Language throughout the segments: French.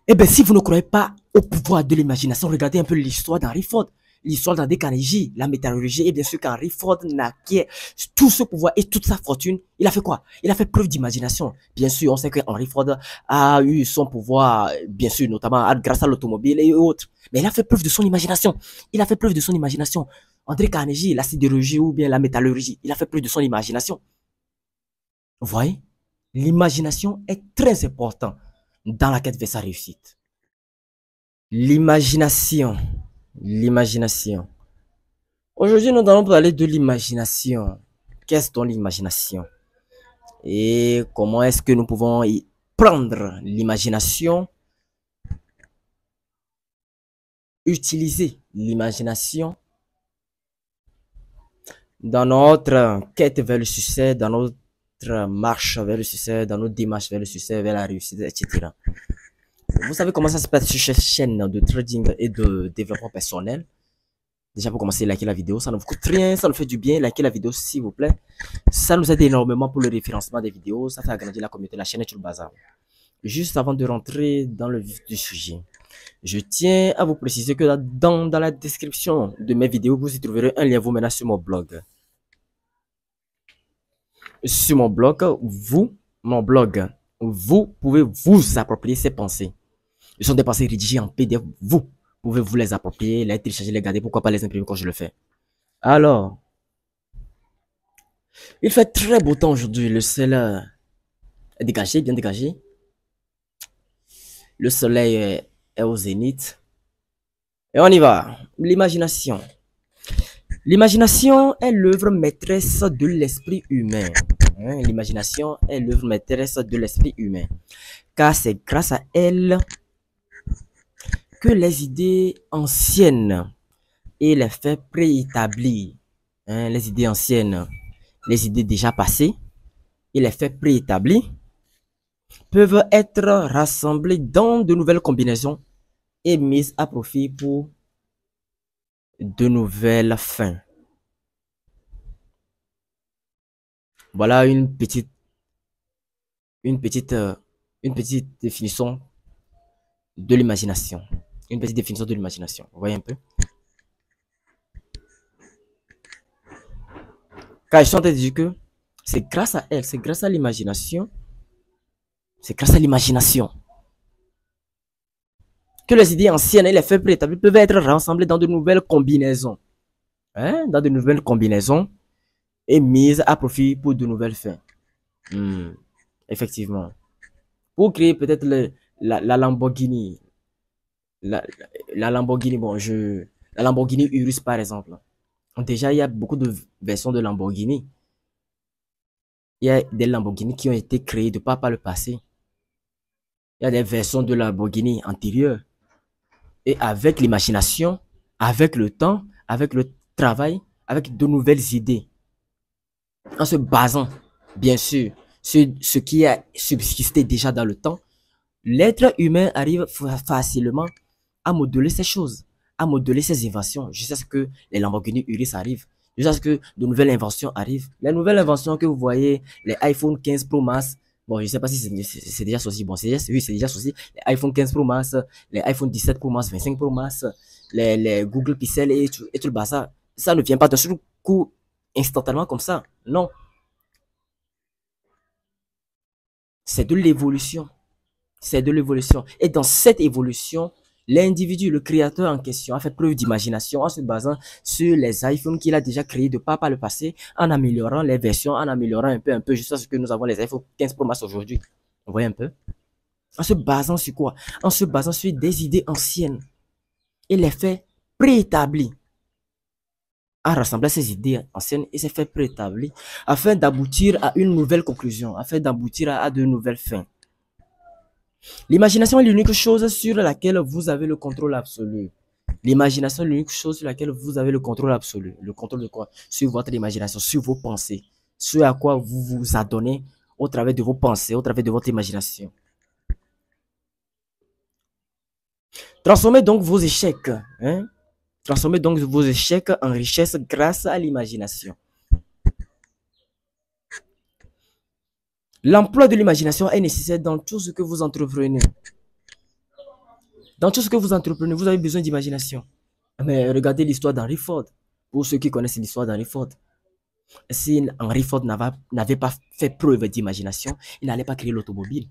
Eh bien, si vous ne croyez pas au pouvoir de l'imagination, regardez un peu l'histoire d'Henry Ford, l'histoire d'André Carnegie, la métallurgie, et bien sûr qu'Henry Ford naquait tout ce pouvoir et toute sa fortune. Il a fait quoi? Il a fait preuve d'imagination. Bien sûr, on sait que Henry Ford a eu son pouvoir, bien sûr, notamment grâce à l'automobile et autres. Mais il a fait preuve de son imagination. Il a fait preuve de son imagination. André Carnegie, la sidérurgie ou bien la métallurgie, il a fait preuve de son imagination. Vous voyez? L'imagination est très importante dans la quête vers sa réussite. L'imagination. L'imagination. Aujourd'hui, nous allons parler de l'imagination. Qu'est-ce donc l'imagination? Et comment est-ce que nous pouvons y prendre l'imagination, utiliser l'imagination dans notre quête vers le succès, dans notre marche vers le succès, dans notre démarche vers le succès, vers la réussite, etc. Vous savez comment ça se passe sur cette chaîne de trading et de développement personnel. Déjà pour commencer, likez la vidéo, ça ne vous coûte rien, ça nous fait du bien, likez la vidéo s'il vous plaît. Ça nous aide énormément pour le référencement des vidéos, ça fait agrandir la communauté, la chaîne est tout le bazar. Juste avant de rentrer dans le vif du sujet, je tiens à vous préciser que dans la description de mes vidéos, vous y trouverez un lien vous menant sur mon blog. Sur mon blog, vous pouvez vous approprier ces pensées. Ce sont des pensées rédigées en PDF, vous pouvez vous les approprier, les télécharger, les garder, pourquoi pas les imprimer quand je le fais. Alors, il fait très beau temps aujourd'hui, le ciel est dégagé, bien dégagé. Le soleil est au zénith. Et on y va. L'imagination. L'imagination est l'œuvre maîtresse de l'esprit humain. L'imagination est l'œuvre maîtresse de l'esprit humain. Car c'est grâce à elle que les idées anciennes et les faits préétablis, les idées anciennes, les idées déjà passées et les faits préétablis peuvent être rassemblés dans de nouvelles combinaisons et mises à profit pour de nouvelles fins. Voilà une petite définition de l'imagination. Une petite définition de l'imagination. Vous voyez un peu? Car je suis en train de dire que c'est grâce à elle, c'est grâce à l'imagination, que les idées anciennes et les faits préétablis peuvent être rassemblés dans de nouvelles combinaisons. Dans de nouvelles combinaisons et mises à profit pour de nouvelles fins. Effectivement. Pour créer peut-être la Lamborghini. La Lamborghini, la Lamborghini Urus par exemple. Déjà, il y a beaucoup de versions de Lamborghini. Il y a des Lamborghini qui ont été créées de par le passé. Il y a des versions de Lamborghini antérieures. Et avec l'imagination, avec le temps, avec le travail, avec de nouvelles idées, en se basant, bien sûr, sur ce qui a subsisté déjà dans le temps, l'être humain arrive facilement à modeler ces choses, à modeler ces inventions, jusqu'à ce que les Lamborghini Urus arrivent, jusqu'à ce que de nouvelles inventions arrivent. Les nouvelles inventions que vous voyez, les iPhone 15 Pro Max, bon, je ne sais pas si c'est déjà sorti, bon, oui, c'est déjà sorti, les iPhone 15 Pro Max, les iPhone 17 Pro Max, 25 Pro Max, les Google Pixel et tout le bazar, ça ne vient pas d'un seul coup, instantanément comme ça, non. C'est de l'évolution. C'est de l'évolution. Et dans cette évolution, l'individu, le créateur en question, a fait preuve d'imagination en se basant sur les iPhones qu'il a déjà créés de par le passé, en améliorant les versions, en améliorant un peu, jusqu'à ce que nous avons les iPhone 15 Pro Max aujourd'hui. Vous voyez un peu? En se basant sur quoi? En se basant sur des idées anciennes et les faits préétablis. À rassembler ces idées anciennes et ces faits préétablis afin d'aboutir à une nouvelle conclusion, afin d'aboutir à de nouvelles fins. L'imagination est l'unique chose sur laquelle vous avez le contrôle absolu. L'imagination est l'unique chose sur laquelle vous avez le contrôle absolu. Le contrôle de quoi? Sur votre imagination, sur vos pensées. Ce à quoi vous vous adonnez au travers de vos pensées, au travers de votre imagination. Transformez donc vos échecs. Transformez donc vos échecs en richesse grâce à l'imagination. L'emploi de l'imagination est nécessaire dans tout ce que vous entreprenez. Dans tout ce que vous entreprenez, vous avez besoin d'imagination. Mais regardez l'histoire d'Henry Ford. Pour ceux qui connaissent l'histoire d'Henry Ford, si Henry Ford n'avait pas fait preuve d'imagination, il n'allait pas créer l'automobile.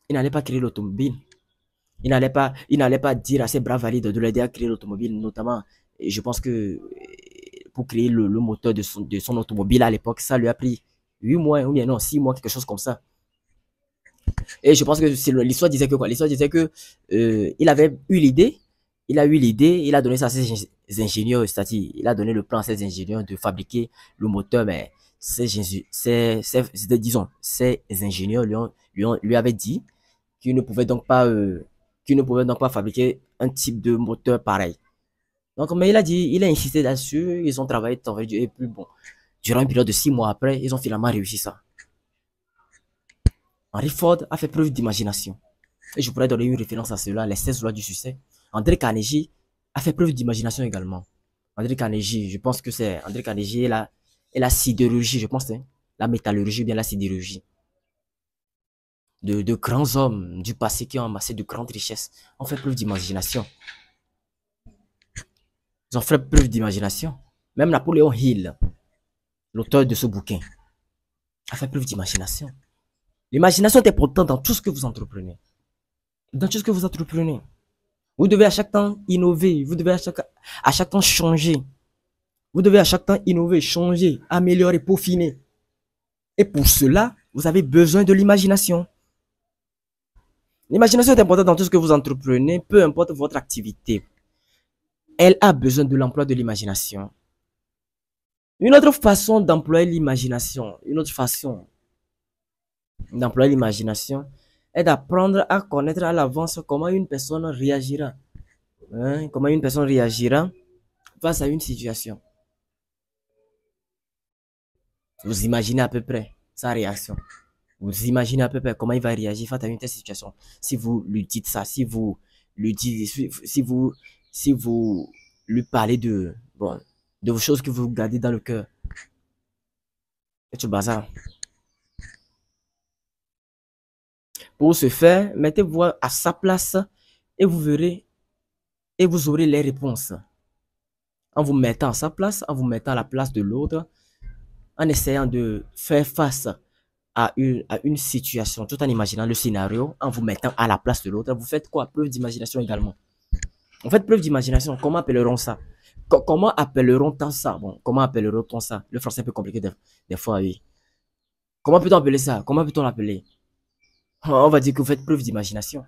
Il n'allait pas créer l'automobile. Il n'allait pas dire à ses bras valides de l'aider à créer l'automobile, notamment, je pense que pour créer le moteur de son automobile à l'époque, ça lui a pris 8 mois, ou bien non, 6 mois, quelque chose comme ça. Et je pense que l'histoire disait que quoi? L'histoire disait que il avait eu l'idée, il a donné ça à ses ingénieurs, c'est-à-dire il a donné le plan à ses ingénieurs de fabriquer le moteur, mais disons, ces ingénieurs lui avaient dit qu'ils ne pouvaient donc pas fabriquer un type de moteur pareil. Donc, mais il a insisté là-dessus, ils ont travaillé, et puis bon, durant une période de 6 mois après, ils ont finalement réussi ça. Henry Ford a fait preuve d'imagination. Et je pourrais donner une référence à cela, les 16 lois du succès. André Carnegie a fait preuve d'imagination également. André Carnegie, je pense que c'est André Carnegie et la sidérurgie, je pense, hein, la métallurgie, bien la sidérurgie. De grands hommes du passé qui ont amassé de grandes richesses ont fait preuve d'imagination. Ils ont fait preuve d'imagination. Même Napoléon Hill, l'auteur de ce bouquin, a fait preuve d'imagination. L'imagination est importante dans tout ce que vous entreprenez. Dans tout ce que vous entreprenez. Vous devez à chaque temps innover. Vous devez à chaque temps changer. Vous devez à chaque temps innover, changer, améliorer, peaufiner. Et pour cela, vous avez besoin de l'imagination. L'imagination est importante dans tout ce que vous entreprenez, peu importe votre activité. Elle a besoin de l'emploi de l'imagination. Une autre façon d'employer l'imagination, est d'apprendre à connaître à l'avance comment une personne réagira. Comment une personne réagira face à une situation. Vous imaginez à peu près sa réaction. Vous imaginez à peu près comment il va réagir face à une telle situation. Si vous lui dites ça, si vous lui parlez de vos choses que vous gardez dans le cœur. C'est tout bazar. Pour ce faire, mettez-vous à sa place et vous verrez et vous aurez les réponses. En vous mettant à sa place, en vous mettant à la place de l'autre, en essayant de faire face à une situation, tout en imaginant le scénario, en vous mettant à la place de l'autre, vous faites quoi? Preuve d'imagination également. En fait, preuve d'imagination, comment appelleront ça? Comment appelleront-on ça? Bon, comment appelleront-on ça? Le français est un peu compliqué des fois, oui. Comment peut-on appeler ça? Comment peut-on l'appeler? On va dire que vous faites preuve d'imagination.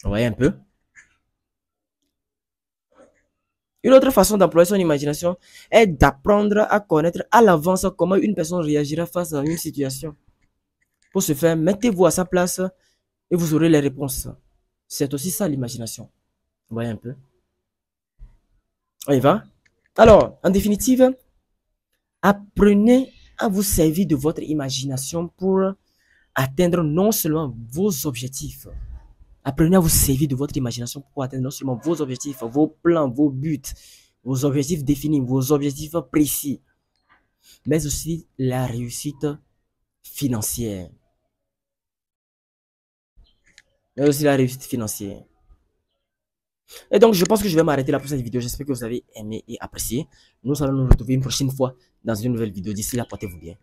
Vous voyez un peu? Une autre façon d'employer son imagination est d'apprendre à connaître à l'avance comment une personne réagira face à une situation. Pour ce faire, mettez-vous à sa place et vous aurez les réponses. C'est aussi ça l'imagination. Vous voyez un peu? On y va? Alors, en définitive, apprenez à vous servir de votre imagination pour atteindre non seulement vos objectifs. Apprenez à vous servir de votre imagination pour atteindre non seulement vos objectifs, vos plans, vos buts, vos objectifs définis, vos objectifs précis, mais aussi la réussite financière. Mais aussi la réussite financière. Et donc, je pense que je vais m'arrêter là pour cette vidéo. J'espère que vous avez aimé et apprécié. Nous allons nous retrouver une prochaine fois dans une nouvelle vidéo. D'ici là, portez-vous bien.